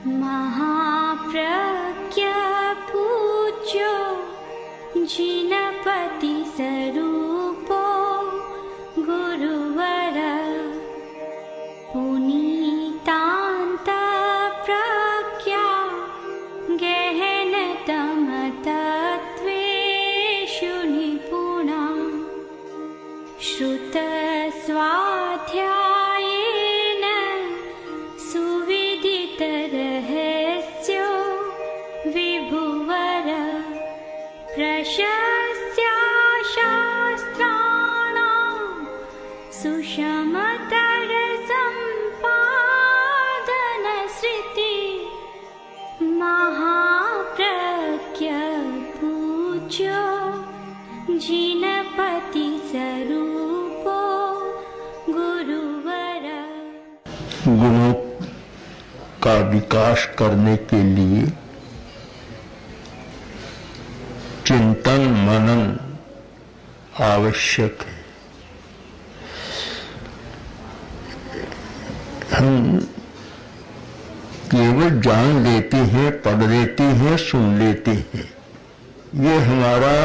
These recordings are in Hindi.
महाप्रज्ञा पूज्यो जिनपति स्वरूपो गुरुवर पुनीतान्त प्रज्ञा गहनतम तत्त्वेषु निपुणा श्रुत स्वाध्यायेन सुविदित रहस्यो विभुवर प्रशस्त्या शास्त्राणां सुषमतर सम्पादन श्रुति महाप्रज्ञा पूज्यो जिनपति स्वरूपो गुरुवर। गुणों का विकास करने के लिए चिंतन मनन आवश्यक है। हम केवल जान लेते हैं, पढ़ लेते हैं, सुन लेते हैं, ये हमारा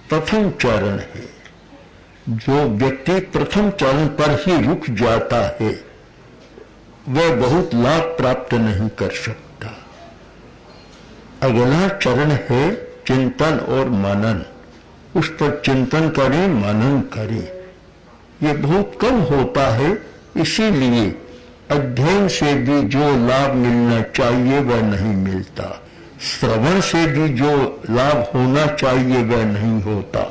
प्रथम चरण है। जो व्यक्ति प्रथम चरण पर ही रुक जाता है वह बहुत लाभ प्राप्त नहीं कर सकता। अगला चरण है चिंतन और मनन। उस पर चिंतन करें, मनन करें। ये बहुत कम होता है, इसीलिए अध्ययन से भी जो लाभ मिलना चाहिए वह नहीं मिलता, श्रवण से भी जो लाभ होना चाहिए वह नहीं होता,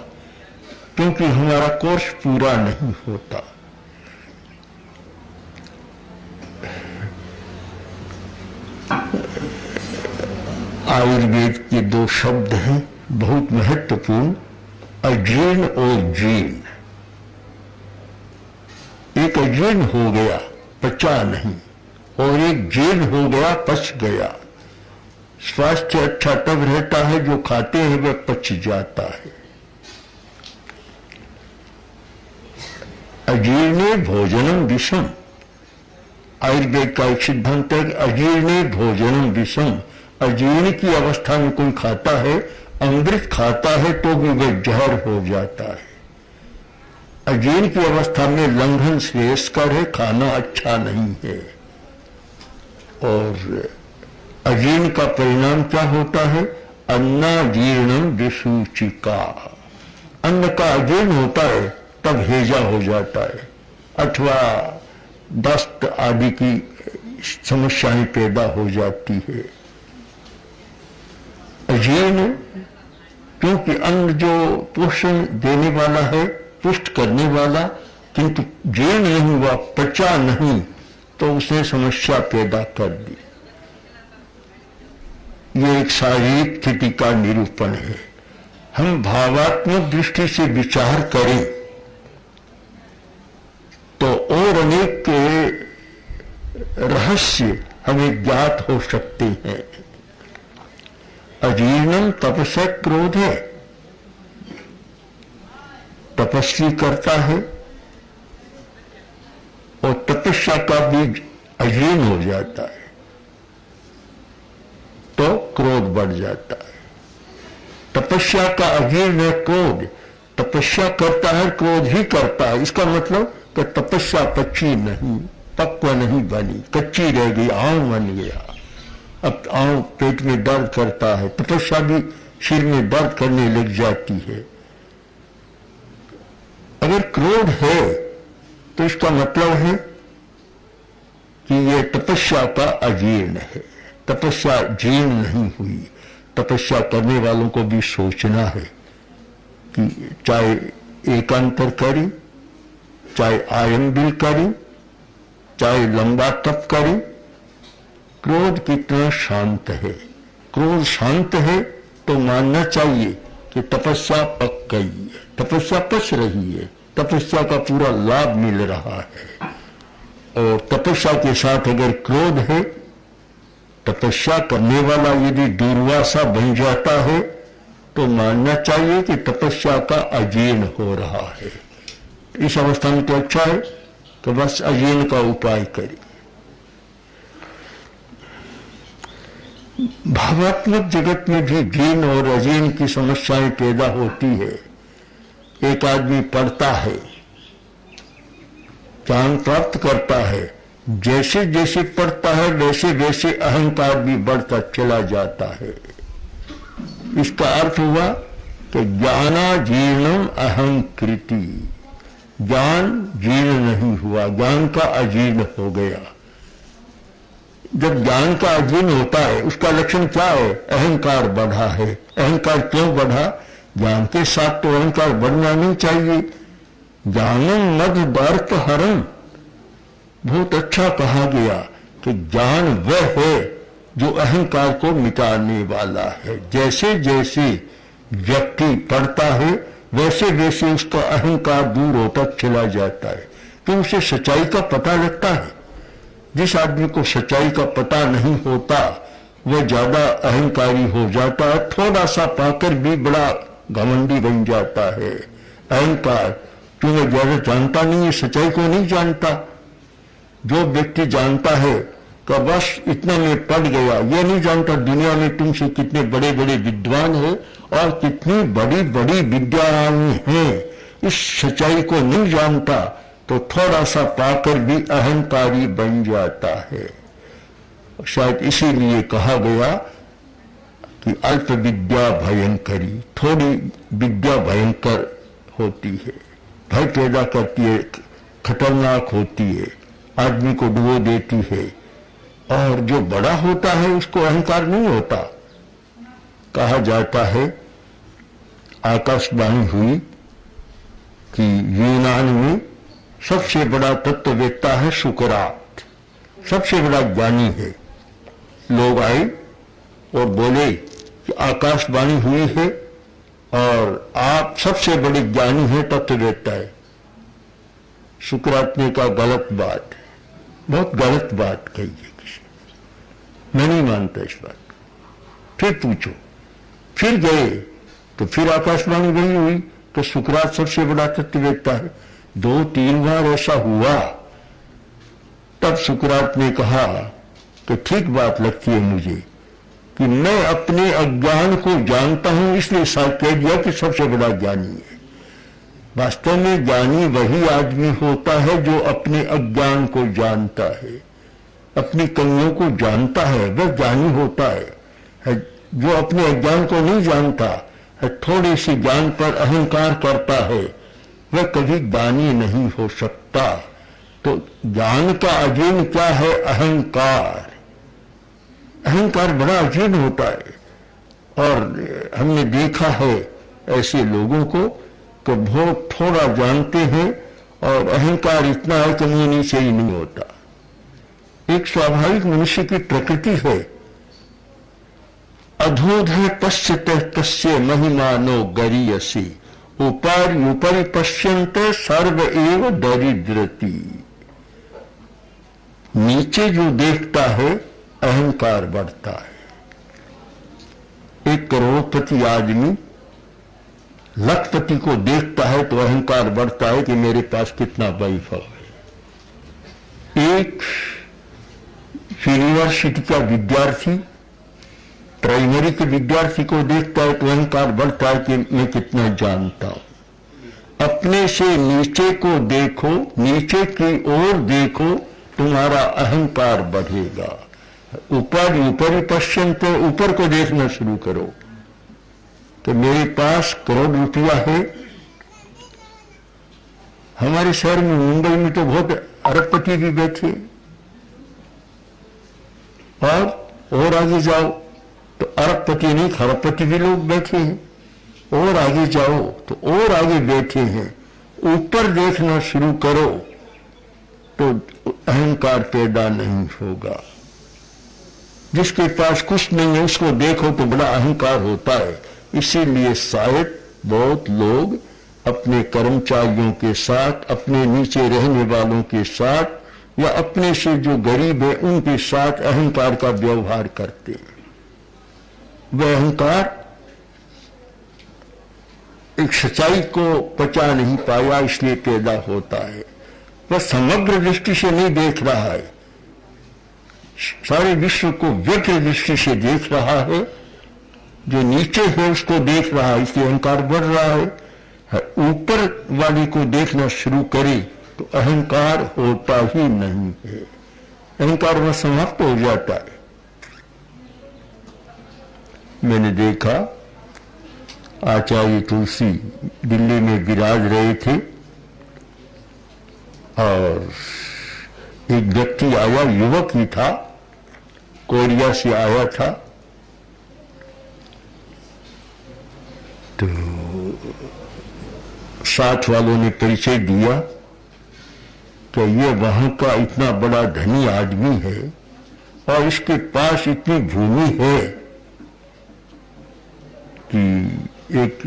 क्योंकि हमारा कोर्स पूरा नहीं होता। आयुर्वेद के दो शब्द हैं बहुत महत्वपूर्ण, अजीर्ण और जीर्ण। एक अजीर्ण हो गया, पचा नहीं, और एक जीर्ण हो गया, पच गया। स्वास्थ्य अच्छा तब रहता है जो खाते हैं वह पच जाता है। अजीर्णे भोजनम विषम, आयुर्वेद का एक सिद्धांत है कि अजीर्णे भोजनम विषम। अजीर्ण की अवस्था में कोई खाता है, अमृत खाता है तो भी वह जहर हो जाता है। अजीर्ण की अवस्था में लंघन श्रेयस्कर है, खाना अच्छा नहीं है। और अजीर्ण का परिणाम क्या होता है? अन्नाजीर्णम विसूचिका। अन्न का अजीर्ण होता है तब हैजा हो जाता है, अथवा दस्त आदि की समस्याएं पैदा हो जाती है। अजीर्ण क्योंकि अन्न जो पोषण देने वाला है, पुष्ट करने वाला, किंतु जीर्ण नहीं हुआ, पचा नहीं, तो उसने समस्या पैदा कर दी। ये एक शारीरिक स्थिति का निरूपण है। हम भावात्मक दृष्टि से विचार करें तो और अनेक रहस्य हमें ज्ञात हो सकते हैं। अजीर्णम तपस्या क्रोध है, तपस्वी करता है और तपस्या का बीज अजीर्ण हो जाता है तो क्रोध बढ़ जाता है। तपस्या का अजीर्ण है क्रोध, तपस्या करता है क्रोध ही करता है। इसका मतलब कि तपस्या पची नहीं, पक्व नहीं बनी, कच्ची रह गई, आंव बन गया। अब आंव पेट में दर्द करता है, तपस्या भी सिर में दर्द करने लग जाती है। अगर क्रोध है तो इसका मतलब है कि यह तपस्या का अजीर्ण है, तपस्या जीर्ण नहीं हुई। तपस्या करने वालों को भी सोचना है कि चाहे एकांतर करें, चाहे आयंबिल करें, चाहे लंबा तप करें, क्रोध कितना शांत है। क्रोध शांत है तो मानना चाहिए कि तपस्या पक गई है, तपस्या पच रही है, तपस्या का पूरा लाभ मिल रहा है। और तपस्या के साथ अगर क्रोध है, तपस्या करने वाला यदि दुर्वासा बन जाता है तो मानना चाहिए कि तपस्या का अजीर्ण हो रहा है। इस अवस्था में तो अच्छा है तो बस अजीर्ण का उपाय करें। भावात्मक जगत में भी जीन और अजीन की समस्याएं पैदा होती है। एक आदमी पढ़ता है, ज्ञान प्राप्त करता है, जैसे जैसे पढ़ता है वैसे वैसे अहंकार भी बढ़ता चला जाता है। इसका अर्थ हुआ कि ज्ञानाजीर्णम अहंकृति, ज्ञान जीर्ण नहीं हुआ, ज्ञान का अजीर्ण हो गया। जब ज्ञान का अजीर्ण होता है उसका लक्षण क्या है? अहंकार बढ़ा है। अहंकार क्यों बढ़ा? ज्ञान के साथ तो अहंकार बढ़ना नहीं चाहिए। ज्ञानम मद बर्त हरम, बहुत अच्छा कहा गया कि ज्ञान वह है जो अहंकार को मिटाने वाला है। जैसे जैसे व्यक्ति पढ़ता है वैसे वैसे उसका अहंकार दूर होता चला जाता है, तो उसे सच्चाई का पता लगता है। जिस आदमी को सच्चाई का पता नहीं होता वह ज्यादा अहंकारी हो जाता है, थोड़ा सा पाकर भी बड़ा घमंडी बन जाता है। अहंकार क्योंकि ज्यादा जानता नहीं है, सच्चाई को नहीं जानता। जो व्यक्ति जानता है कि बस इतना में पड़ गया, यह नहीं जानता दुनिया में तुमसे कितने बड़े बड़े विद्वान हैं और कितनी बड़ी बड़ी विद्याएं हैं, इस सच्चाई को नहीं जानता तो थोड़ा सा पाकर भी अहंकारी बन जाता है। शायद इसीलिए कहा गया कि अल्प विद्या भयंकरी, थोड़ी विद्या भयंकर होती है, भय पैदा करती है, खतरनाक होती है, आदमी को डुबो देती है। और जो बड़ा होता है उसको अहंकार नहीं होता। कहा जाता है, आकाशवाणी हुई कि यूनान में सबसे बड़ा तत्ववेत्ता है सुकरात, सबसे बड़ा ज्ञानी है। लोग आए और बोले कि आकाशवाणी हुई है और आप सबसे बड़े ज्ञानी हैं, तत्ववेत्ता है। सुकरात ने कहा गलत बात है, बहुत गलत बात कही है किसी ने, मैं नहीं मानता इस बात। फिर पूछो, फिर गए तो फिर आकाशवाणी वही हुई कि सुकरात सबसे बड़ा तत्ववेत्ता है। 2-3 बार ऐसा हुआ, तब सुकरात ने कहा कि ठीक बात लगती है मुझे कि मैं अपने अज्ञान को जानता हूं, इसलिए साथ कह दिया कि सबसे बड़ा ज्ञानी है। वास्तव में ज्ञानी वही आदमी होता है जो अपने अज्ञान को जानता है, अपनी कमियों को जानता है, वह ज्ञानी होता है। जो अपने अज्ञान को नहीं जानता है, थोड़ी सी ज्ञान पर अहंकार करता है, वह कभी ज्ञानी नहीं हो सकता। तो ज्ञान का अजीर्ण क्या है? अहंकार। अहंकार बड़ा अजीर्ण होता है। और हमने देखा है ऐसे लोगों को कि बहुत थोड़ा जानते हैं और अहंकार इतना है कि मुंह नीचे ही नहीं होता। एक स्वाभाविक मनुष्य की प्रकृति है, अधोध पश्यत तस्य महिमानो गरीयसी, ऊपर पश्यन्ते सर्व एव दरिद्रति। नीचे जो देखता है अहंकार बढ़ता है। एक करोड़पति आदमी लखपति को देखता है तो अहंकार बढ़ता है कि मेरे पास कितना वैभव है। एक यूनिवर्सिटी का विद्यार्थी प्राइमरी के विद्यार्थी को देखता है तो अहंकार बढ़ता है कि मैं कितना जानता हूं। अपने से नीचे को देखो, नीचे की ओर देखो, तुम्हारा अहंकार बढ़ेगा। ऊपर पश्चिम ऊपर को देखना शुरू करो कि मेरे पास करोड़ रुपया है। हमारे शहर में मुंबई में तो बहुत अरबपति भी बैठे, और आगे जाओ तो अरबपति नहीं खरबपति भी लोग बैठे हैं, और आगे जाओ तो और आगे बैठे हैं। ऊपर देखना शुरू करो तो अहंकार पैदा नहीं होगा। जिसके पास कुछ नहीं है उसको देखो तो बड़ा अहंकार होता है। इसीलिए शायद बहुत लोग अपने कर्मचारियों के साथ, अपने नीचे रहने वालों के साथ या अपने से जो गरीब है उनके साथ अहंकार का व्यवहार करते हैं। वह अहंकार एक सच्चाई को पचा नहीं पाया, इसलिए पैदा होता है। वह समग्र दृष्टि से नहीं देख रहा है। सारे विश्व को व्यग्र दृष्टि से देख रहा है, जो नीचे है उसको देख रहा है, इसलिए अहंकार बढ़ रहा है। ऊपर वाले को देखना शुरू करे तो अहंकार होता ही नहीं है, अहंकार वह समाप्त हो जाता है। मैंने देखा आचार्य तुलसी दिल्ली में विराज रहे थे और एक व्यक्ति आया, युवक ही था, कोरिया से आया था। तो साथ वालों ने परिचय दिया कि ये वहां का इतना बड़ा धनी आदमी है और इसके पास इतनी भूमि है कि एक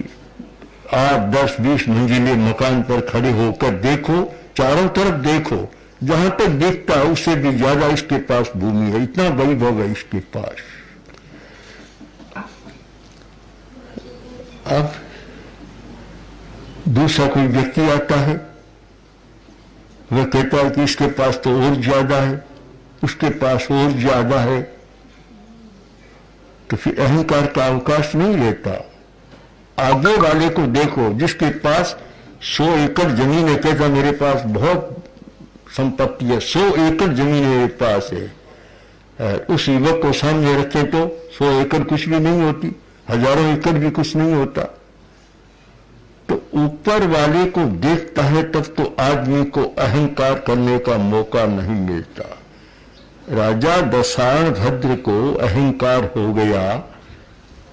8, 10, 20 मंजिले मकान पर खड़े होकर देखो, चारों तरफ देखो, जहां तक देखता है उससे भी ज्यादा इसके पास भूमि है, इतना वैभव है इसके पास। अब दूसरा कोई व्यक्ति आता है, वह कहता है कि इसके पास तो और ज्यादा है, उसके पास और ज्यादा है, तो फिर अहंकार का अवकाश नहीं लेता। आगे वाले को देखो जिसके पास 100 एकड़ जमीन है, कहता मेरे पास बहुत संपत्ति है, 100 एकड़ जमीन मेरे पास है। उस युवक को सामने रखे तो 100 एकड़ कुछ भी नहीं होती, हजारों एकड़ भी कुछ नहीं होता। तो ऊपर वाले को देखता है तब तो आदमी को अहंकार करने का मौका नहीं मिलता। राजा दशारण भद्र को अहंकार हो गया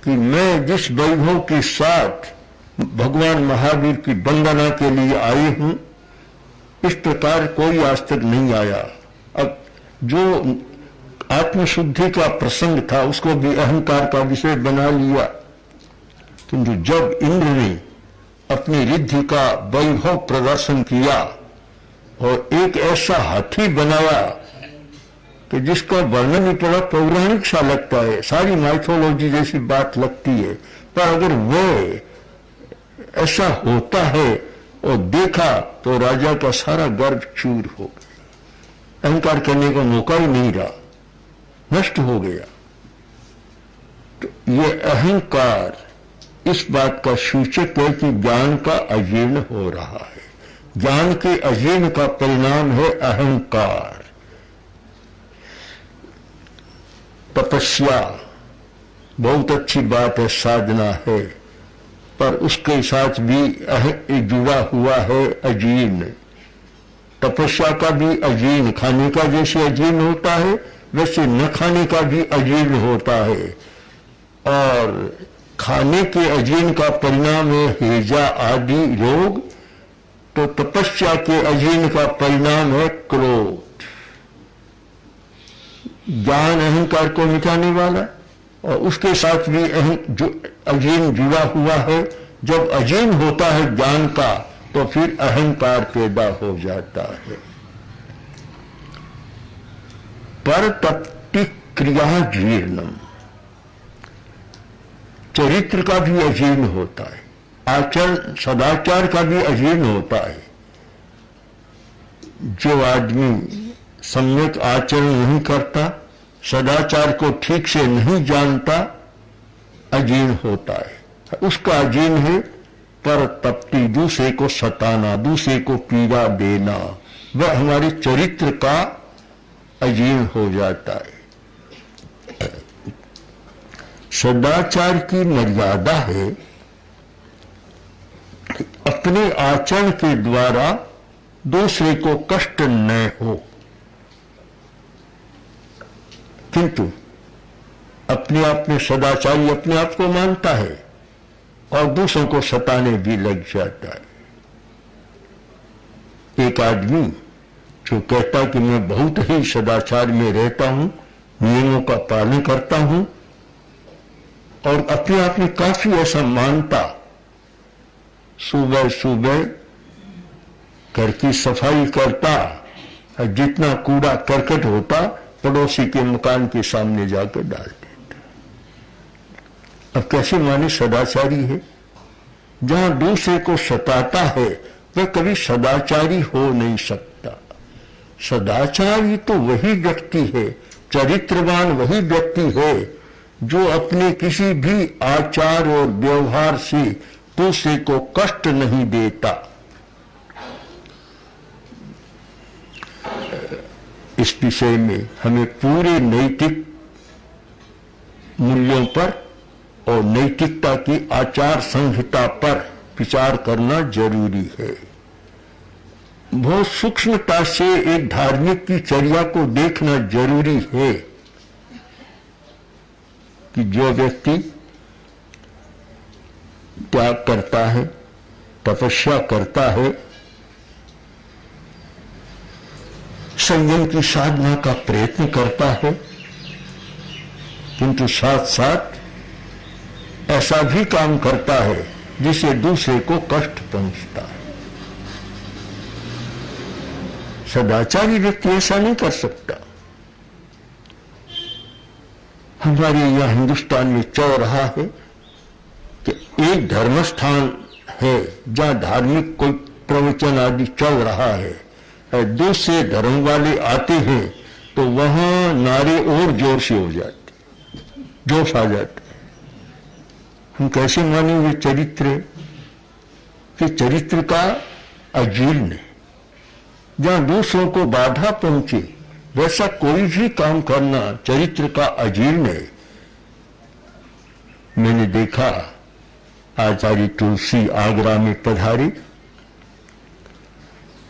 कि मैं जिस वैभव के साथ भगवान महावीर की वंदना के लिए आई हूं, इस प्रकार कोई आज तक नहीं आया। अब जो आत्मशुद्धि का प्रसंग था उसको भी अहंकार का विषय बना लिया। किंतु जब इंद्र ने अपनी रिद्धि का वैभव प्रदर्शन किया और एक ऐसा हाथी बनाया कि जिसका वर्णन ही बड़ा पौराणिक सा लगता है, सारी माइथोलॉजी जैसी बात लगती है, पर अगर वह ऐसा होता है और देखा तो राजा का सारा गर्व चूर हो गया, अहंकार करने का मौका ही नहीं रहा, नष्ट हो गया। तो ये अहंकार इस बात का सूचक है कि ज्ञान का अजीर्ण हो रहा है। ज्ञान के अजीर्ण का परिणाम है अहंकार। तपस्या बहुत अच्छी बात है, साधना है, पर उसके साथ भी जुड़ा हुआ है अजीर्ण। तपस्या का भी अजीर्ण, खाने का जैसे अजीर्ण होता है वैसे न खाने का भी अजीर्ण होता है, और खाने के अजीर्ण का परिणाम है हैजा आदि रोग। तो तपस्या के अजीर्ण का परिणाम है क्रोध। ज्ञान अहंकार को मिटाने वाला, और उसके साथ भी जो अजीर्ण जुड़ा हुआ है। जब अजीर्ण होता है ज्ञान का तो फिर अहंकार पैदा हो जाता है। पर तप्ति क्रिया जीर्णम, चरित्र का भी अजीर्ण होता है, आचरण सदाचार का भी अजीर्ण होता है। जो आदमी सम्यक आचरण नहीं करता, सदाचार को ठीक से नहीं जानता, अजीर्ण होता है। उसका अजीर्ण है पर तप्ति, दूसरे को सताना, दूसरे को पीड़ा देना, वह हमारे चरित्र का अजीर्ण हो जाता है। सदाचार की मर्यादा है अपने आचरण के द्वारा दूसरे को कष्ट न हो, किंतु अपने आप में सदाचारी अपने आप को मानता है और दूसरों को सताने भी लग जाता है। एक आदमी जो कहता कि मैं बहुत ही सदाचार में रहता हूं, नियमों का पालन करता हूं, और अपने आप में काफी ऐसा मानता, सुबह सुबह घर की सफाई करता, और जितना कूड़ा करकट होता पड़ोसी के मकान के सामने जाकर डाल देता। अब कैसे माने सदाचारी है? जहां दूसरे को सताता है वह कभी सदाचारी हो नहीं सकता। सदाचारी तो वही व्यक्ति है चरित्रवान वही व्यक्ति है जो अपने किसी भी आचार और व्यवहार से दूसरे को कष्ट नहीं देता। इस विषय में हमें पूरे नैतिक मूल्यों पर और नैतिकता की आचार संहिता पर विचार करना जरूरी है। बहुत सूक्ष्मता से एक धार्मिक की चर्या को देखना जरूरी है कि जो व्यक्ति त्याग करता है, तपस्या करता है, संयम की साधना का प्रयत्न करता है, किंतु साथ साथ ऐसा भी काम करता है जिससे दूसरे को कष्ट पहुंचता है। सदाचारी व्यक्ति ऐसा नहीं कर सकता। हमारे यहां हिंदुस्तान में चल रहा है कि एक धर्म स्थान है जहां धार्मिक कोई प्रवचन आदि चल रहा है, दूसरे धर्म वाले आते हैं तो वहां नारे और जोर से हो जाते, जोश आ जाता है। हम कैसे मानेंगे चरित्र कि चरित्र का अजीर्ण है, जहां दूसरों को बाधा पहुंचे वैसा कोई भी काम करना चरित्र का अजीर्ण है। मैंने देखा आचार्य तुलसी आगरा में पधारे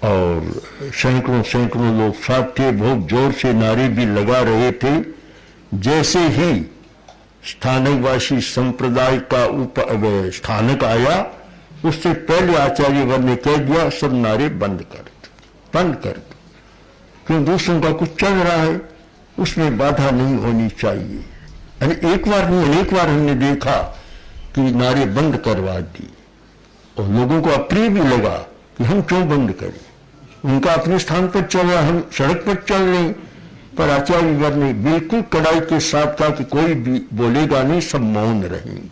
और सैकड़ों लोग साथ थे, बहुत जोर से नारे भी लगा रहे थे। जैसे ही स्थानकवासी संप्रदाय का स्थानक आया, उससे पहले आचार्य वर ने कह दिया सब नारे बंद कर दो, क्यों दूसरों का कुछ चल रहा है, उसमें बाधा नहीं होनी चाहिए। अरे एक बार नहीं अनेक बार हमने देखा कि नारे बंद करवा दी और लोगों को अप्रिय भी लगा कि हम क्यों बंद करें, उनका अपने स्थान पर चल रहा, हम सड़क पर चल रहे। पर आचार्य वर ने बिल्कुल कड़ाई के साथ कहा कि कोई भी बोलेगा नहीं, सब मौन रहेंगे।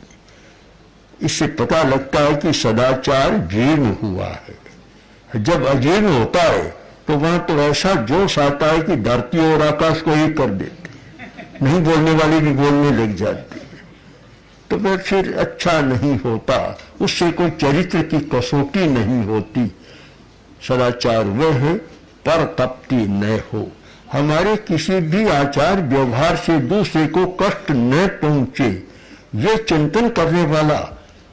इससे पता लगता है कि सदाचार जीर्ण हुआ है। जब अजीर्ण होता है तो वहां तो ऐसा जोश आता है कि धरती और आकाश को एक कर देते, नहीं बोलने वाले भी बोलने लग जाते, तो वह फिर अच्छा नहीं होता, उससे कोई चरित्र की कसौटी नहीं होती। सदाचार वह है पर तप्ती न हो, हमारे किसी भी आचार व्यवहार से दूसरे को कष्ट न पहुंचे, ये चिंतन करने वाला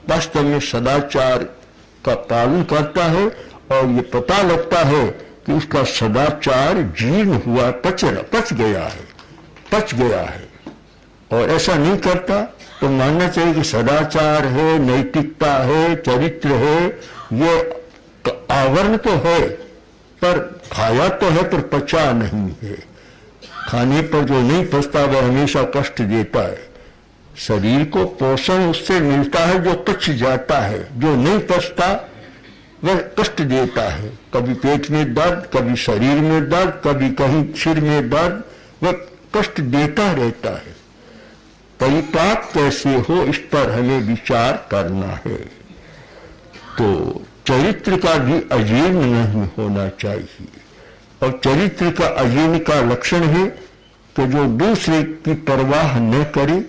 वास्तव में सदाचार का पालन करता है और ये पता लगता है कि उसका सदाचार जीर्ण हुआ, पच गया है। और ऐसा नहीं करता तो मानना चाहिए कि सदाचार है, नैतिकता है, चरित्र है, ये आवरण तो है पर खाया तो है पर पचा नहीं है। खाने पर जो नहीं पचता वह हमेशा कष्ट देता है। शरीर को पोषण उससे मिलता है जो पच जाता है, जो नहीं पचता वह कष्ट देता है। कभी पेट में दर्द, कभी शरीर में दर्द, कभी कहीं सिर में दर्द, वह कष्ट देता रहता है। परिपाक कैसे हो इस पर हमें विचार करना है। तो चरित्र का भी अजीर्ण नहीं होना चाहिए, और चरित्र का अजीर्ण का लक्षण है कि जो दूसरे की परवाह न करे,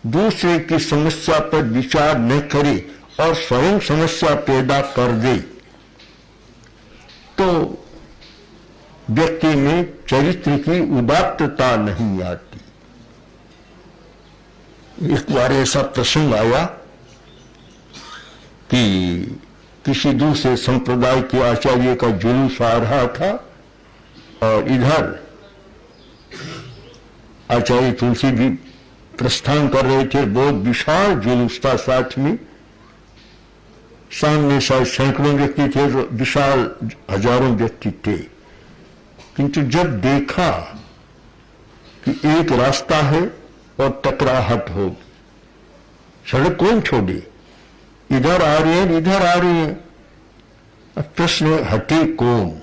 दूसरे की समस्या पर विचार न करे और स्वयं समस्या पैदा कर दे, तो व्यक्ति में चरित्र की उदात्तता नहीं आती। एक बार ऐसा प्रसंग आया कि किसी दूसरे संप्रदाय के आचार्य का जुलूस आ रहा था और इधर आचार्य तुलसी भी प्रस्थान कर रहे थे। बहुत विशाल जुलूस था, साथ में सामने शायद सैकड़ों व्यक्ति थे, विशाल हजारों व्यक्ति थे। किंतु जब देखा कि एक रास्ता है और टकराहट होगी, सड़क कौन छोड़े, इधर आ रहे हैं इधर आ रहे हैं, अब प्रश्न हटे कौन।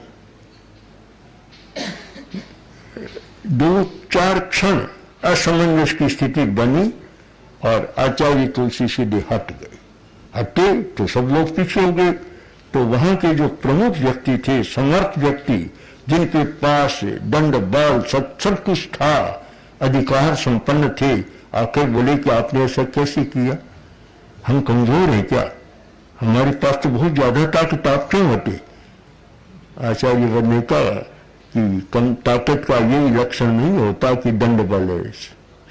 2-4 क्षण असमंजस की स्थिति बनी और आचार्य तुलसी सीधे हटे तो सब लोग पीछे हो गए। तो वहां के जो प्रमुख व्यक्ति थे, समर्थ व्यक्ति जिनके पास दंड बल सब कुछ था, अधिकार संपन्न थे, आकर बोले कि आपने ऐसा कैसे किया? हम कमजोर हैं क्या? हमारे पास तो बहुत ज्यादा ताकत, आप क्यों हटे? आचार्य वर ने कहा कि कम ताकत का यही लक्षण नहीं होता कि दंड बल है,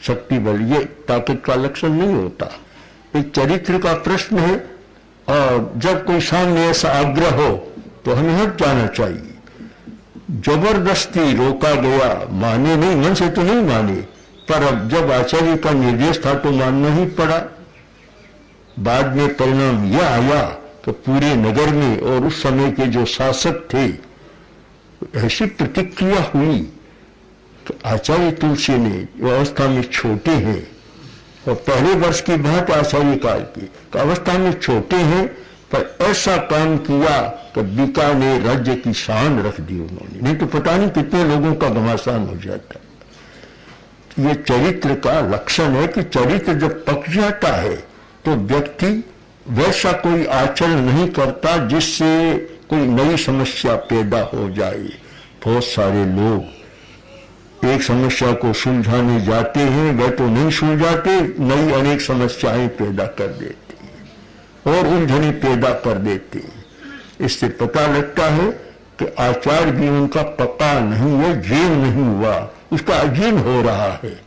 शक्ति बल, ये ताकत का लक्षण नहीं होता। एक चरित्र का प्रश्न है, और जब कोई सामने ऐसा आग्रह हो तो हमें हट जाना चाहिए। जबरदस्ती रोका गया, माने नहीं, मन से तो नहीं माने, पर अब जब आचार्य का निर्देश था तो मानना ही पड़ा। बाद में परिणाम यह आया कि पूरे नगर में और उस समय के जो शासक थे, ऐसी प्रतिक्रिया हुई कि आचार्य तुलसी ने अवस्था में छोटे हैं, और पहले वर्ष की बात आचार्य काल की, अवस्था में छोटे हैं, पर ऐसा काम किया कि बीकानेर राज्य की शान रख दी उन्होंने, नहीं तो पता नहीं कितने लोगों का घमासान हो जाता। ये चरित्र का लक्षण है कि चरित्र जब पक जाता है तो व्यक्ति वैसा कोई आचरण नहीं करता जिससे कोई नई समस्या पैदा हो जाए। बहुत सारे लोग एक समस्या को सुलझाने जाते हैं, वह तो नहीं सुलझाते, नई अनेक समस्याएं पैदा कर देते हैं और उलझने पैदा कर देते हैं। इससे पता लगता है कि आचार भी उनका पक्का नहीं है, जीर्ण नहीं हुआ, उसका अजीर्ण हो रहा है,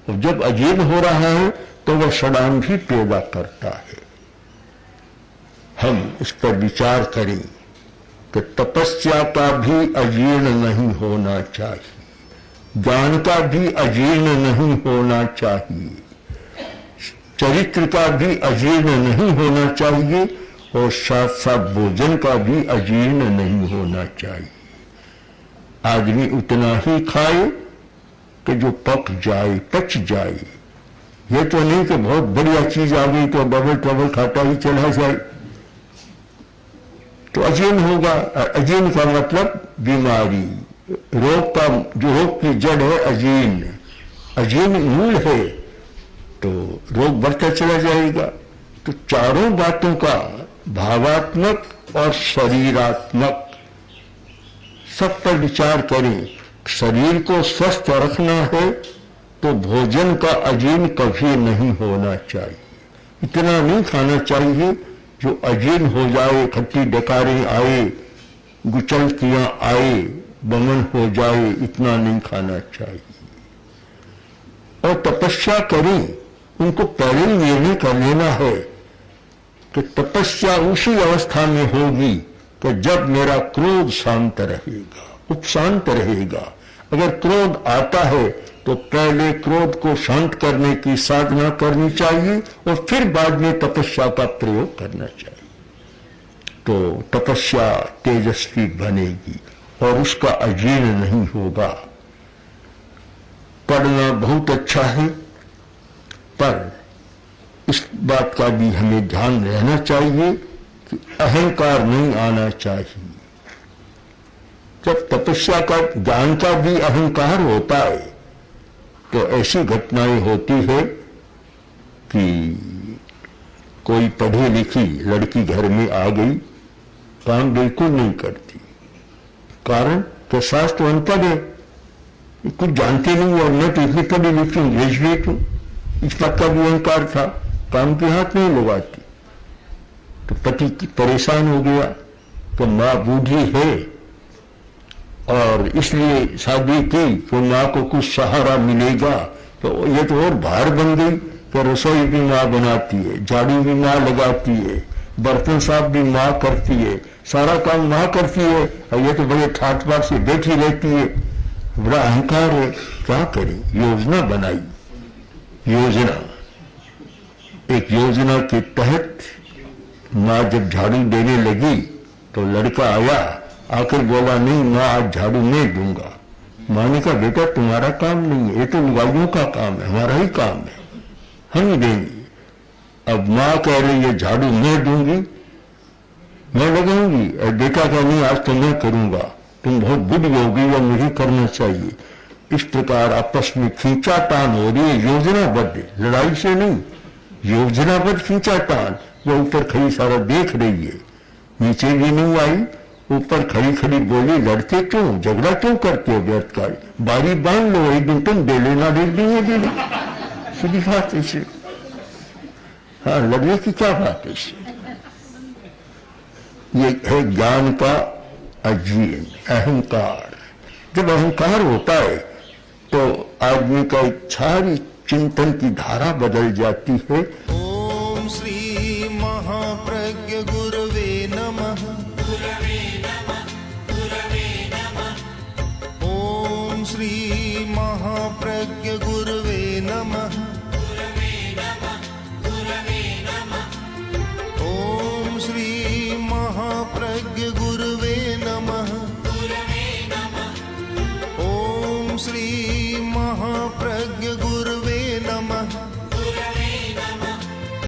और जब अजीर्ण हो रहा है तो वह षडांग भी पैदा करता है। हम इस पर विचार करें कि तपस्या का भी अजीर्ण नहीं होना चाहिए, ज्ञान का भी अजीर्ण नहीं होना चाहिए, चरित्र का भी अजीर्ण नहीं होना चाहिए, और साथ साथ भोजन का भी अजीर्ण नहीं होना चाहिए। आदमी उतना ही खाए कि जो पक जाए, पच जाए। ये तो नहीं कि बहुत बढ़िया चीज आ गई तो डबल ट्रबल खाता ही चला जाए, तो अजीर्ण होगा। अजीर्ण का मतलब बीमारी, रोग का, जो रोग की जड़ है अजीर्ण, अजीर्ण मूल है, तो रोग बढ़ता चला जाएगा। तो चारों बातों का, भावात्मक और शरीरात्मक, सब पर विचार करें। शरीर को स्वस्थ रखना है तो भोजन का अजीर्ण कभी नहीं होना चाहिए। इतना नहीं खाना चाहिए जो अजीर्ण हो जाए, खट्टी डकारें आए, गुचलतियां आए, बमन हो जाए, इतना नहीं खाना चाहिए। और तपस्या करें, उनको पहले ही निर्णय कर लेना है कि तपस्या उसी अवस्था में होगी कि जब मेरा क्रोध शांत रहेगा, उपशांत रहेगा। अगर क्रोध आता है तो पहले क्रोध को शांत करने की साधना करनी चाहिए और फिर बाद में तपस्या का प्रयोग करना चाहिए, तो तपस्या तेजस्वी बनेगी और उसका अजीर्ण नहीं होगा। पढ़ना बहुत अच्छा है, पर इस बात का भी हमें ध्यान रहना चाहिए कि अहंकार नहीं आना चाहिए। जब तपस्या का, ज्ञान का भी अहंकार होता है तो ऐसी घटनाएं होती है कि कोई पढ़ी लिखी लड़की घर में आ गई, काम बिल्कुल नहीं करती, कारण तो शास्त्र अनपढ़ है, कुछ जानते नहीं, और मैं तो इतनी पढ़ी लिखी हूं, ग्रेजुएट हूं, इस बात का भी अहंकार था, काम के हाथ नहीं लगाती। तो पति परेशान हो गया तो माँ बूढ़ी है और इसलिए शादी की तो माँ को कुछ सहारा मिलेगा, तो ये तो और भार बन गई कि रसोई भी माँ बनाती है, झाड़ू भी माँ लगाती है, बर्तन साफ भी माँ करती है, सारा काम माँ करती है, और ये तो बड़े ठाट बाट से बैठी रहती है, बड़ा अहंकार है। क्या करें? योजना बनाई, योजना, एक योजना के तहत माँ जब झाड़ू देने लगी तो लड़का आया, आकर बोला नहीं माँ आज झाड़ू नहीं दूंगा। माँ ने कहा बेटा तुम्हारा काम नहीं है, ये तो लुगाइयों का काम है, हमारा ही काम है, हम ही देंगे। अब माँ कह रही है झाड़ू मैं दूंगी, मैं लगाऊंगी, और बेटा कह नहीं आज तो मैं करूंगा, तुम बहुत बुढ़ी होगी और मुझे करना चाहिए। इस प्रकार आपस में खींचातान हो रही है, योजनाबद्ध, लड़ाई से नहीं, योजनाबद्ध खींचातान। वो ऊपर खड़ी सारा देख रही है, नीचे भी नहीं आई ऊपर खड़ी खड़ी बोली, लड़ते क्यों, झगड़ा क्यों करते हो व्यर्थ का, बारी बांध लो, एक दिन तुम दे लेना, दे देंगे, सीधी बात है इसे। हाँ, लड़ने की क्या बात है इसे। ये है ज्ञान का अजीन अहंकार। जब अहंकार होता है तो आदमी का सारी चिंतन की धारा बदल जाती है। ओम श्री महाप्रज्ञ गुरवे नमः। ओम श्री महाप्रज्ञ गुरवे नमः। ओम श्री महाप्रज्ञ